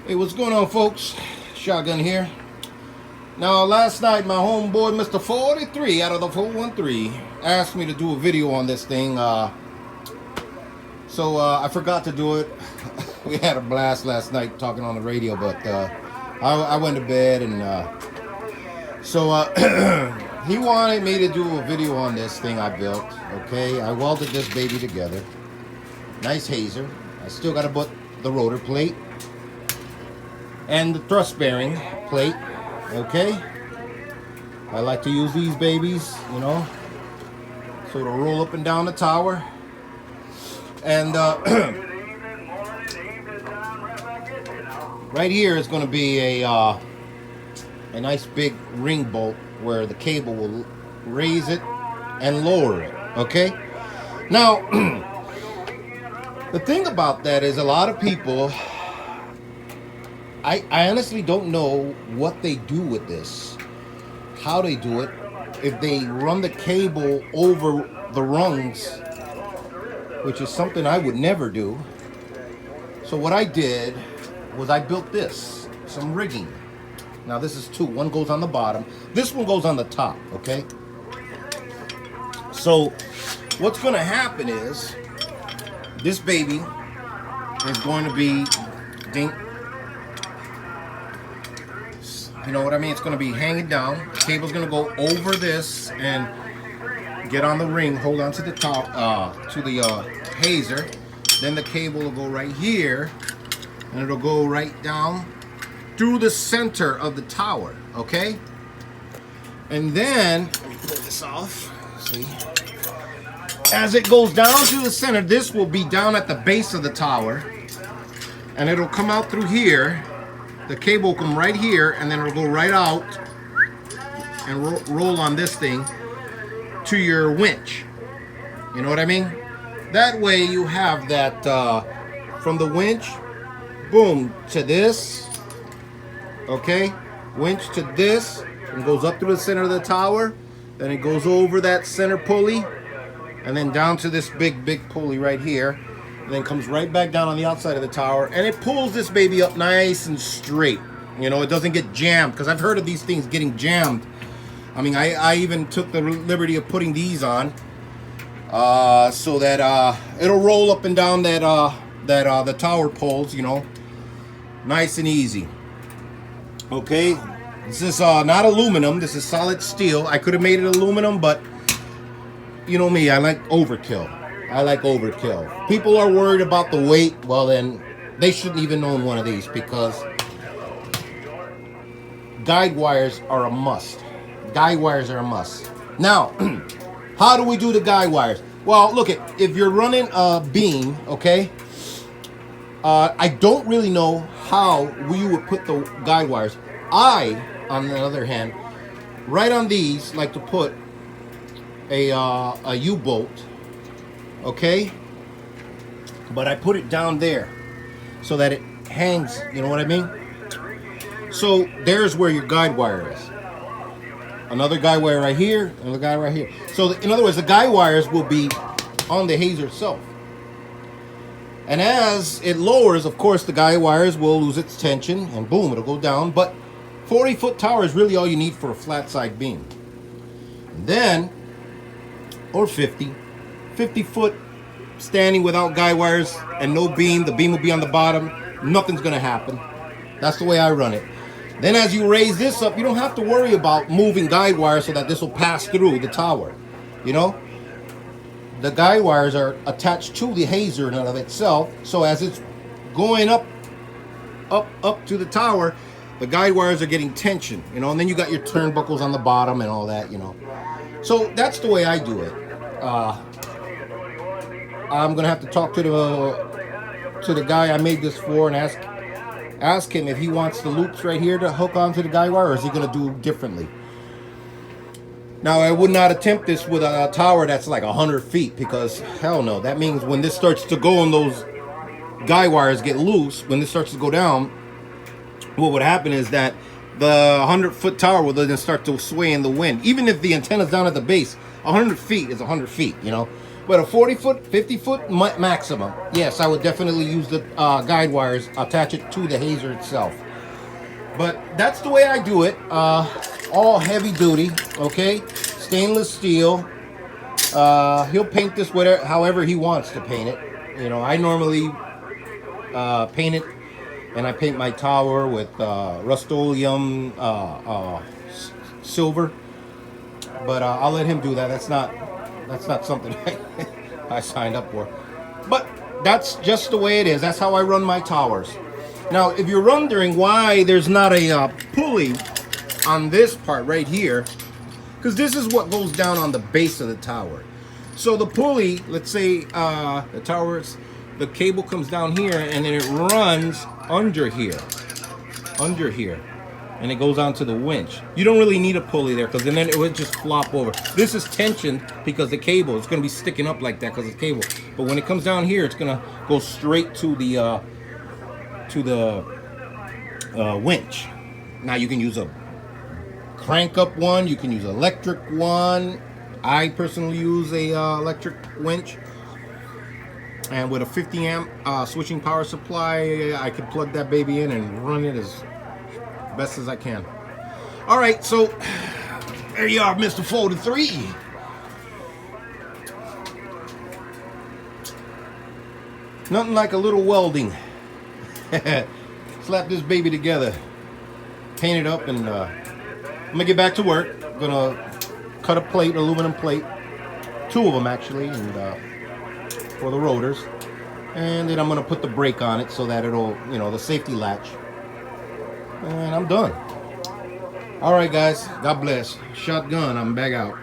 Hey, what's going on, folks? Shotgun here. Now, last night, my homeboy, Mr. 43 out of the 413, asked me to do a video on this thing. So I forgot to do it. We had a blast last night talking on the radio, but I went to bed, and he wanted me to do a video on this thing I built. Okay, I welded this baby together. Nice hazer. I still got to put the rotor plate and the thrust bearing plate. Okay, I like to use these babies, you know, so it'll roll up and down the tower. And right here is going to be a nice big ring bolt where the cable will raise it and lower it. Okay, now the thing about that is a lot of people, I honestly don't know what they do with this, how they do it, if they run the cable over the rungs, which is something I would never do. So what I did was I built this, some rigging. Now this is two, one goes on the bottom, this one goes on the top, okay? So what's gonna happen is, this baby is going to be, you know what I mean? It's going to be hanging down. The cable's going to go over this and get on the ring, hold on to the top, to the hazer. Then the cable will go right here, and it'll go right down through the center of the tower, okay? And then, let me pull this off, see? As it goes down to the center, this will be down at the base of the tower, and it'll come out through here. The cable will come right here, and then it'll go right out and roll on this thing to your winch. You know what I mean? That way you have that from the winch, boom, to this, okay? Winch to this, and goes up through the center of the tower, then it goes over that center pulley, and then down to this big pulley right here, and then comes right back down on the outside of the tower, and it pulls this baby up nice and straight. You know, it doesn't get jammed, because I've heard of these things getting jammed. I mean, I even took the liberty of putting these on so that it'll roll up and down that the tower poles, you know, nice and easy. Okay, this is not aluminum, this is solid steel. I could have made it aluminum, but you know me, I like overkill. I like overkill. People are worried about the weight. Well, then they shouldn't even own one of these, because guide wires are a must. Guide wires are a must. Now, how do we do the guide wires? Well, look, if you're running a beam, okay, I don't really know how we would put the guide wires. I, on the other hand, right on these, like to put a U-bolt, okay, but I put it down there so that it hangs, you know what I mean? So there's where your guide wire is. Another guide wire right here, another guide right here. So in other words, the guide wires will be on the hazer itself, and as it lowers, of course, the guide wires will lose its tension, and boom, it'll go down. But 40-foot tower is really all you need for a flat side beam. And then, or 50 foot standing without guide wires and no beam, the beam will be on the bottom, nothing's gonna happen. That's the way I run it. Then as you raise this up, you don't have to worry about moving guide wires so that this will pass through the tower. You know, the guide wires are attached to the hazer in and of itself, so as it's going up to the tower, the guide wires are getting tension, you know, and then you got your turnbuckles on the bottom and all that, you know. So that's the way I do it. I'm gonna have to talk to the guy I made this for and ask him if he wants the loops right here to hook onto the guide wire, or is he gonna do differently. Now, I would not attempt this with a tower that's like 100 feet, because hell no, that means when this starts to go and those guide wires get loose, when this starts to go down, what would happen is that the 100-foot tower will then start to sway in the wind. Even if the antenna's down at the base, 100 feet is 100 feet, you know. But a 40-foot, 50-foot maximum, yes, I would definitely use the guide wires, attach it to the hazer itself. But that's the way I do it. All heavy duty, okay? Stainless steel. He'll paint this whatever, however he wants to paint it. You know, I normally paint it, and I paint my tower with Rust-Oleum silver. But I'll let him do that. That's not something I signed up for. But that's just the way it is. That's how I run my towers. Now, if you're wondering why there's not a pulley on this part right here, because this is what goes down on the base of the tower. So the pulley, let's say the tower's, the cable comes down here and then it runs under here, and it goes onto the winch. You don't really need a pulley there because then it would just flop over. This is tensioned because the cable is going to be sticking up like that because it's cable. But when it comes down here, it's going to go straight to the winch. Now you can use a crank up one, you can use an electric one. I personally use a electric winch, and with a 50 amp switching power supply, I can plug that baby in and run it as best as I can. All right, so there you are, Mr. Folded 3. Nothing like a little welding. Slap this baby together, paint it up, and I'm gonna get back to work. I'm gonna cut a plate, aluminum plate, 2 of them actually, and for the rotors, and then I'm gonna put the brake on it so that it'll, you know, the safety latch, and I'm done. All right, guys, God bless. Shotgun, I'm back out.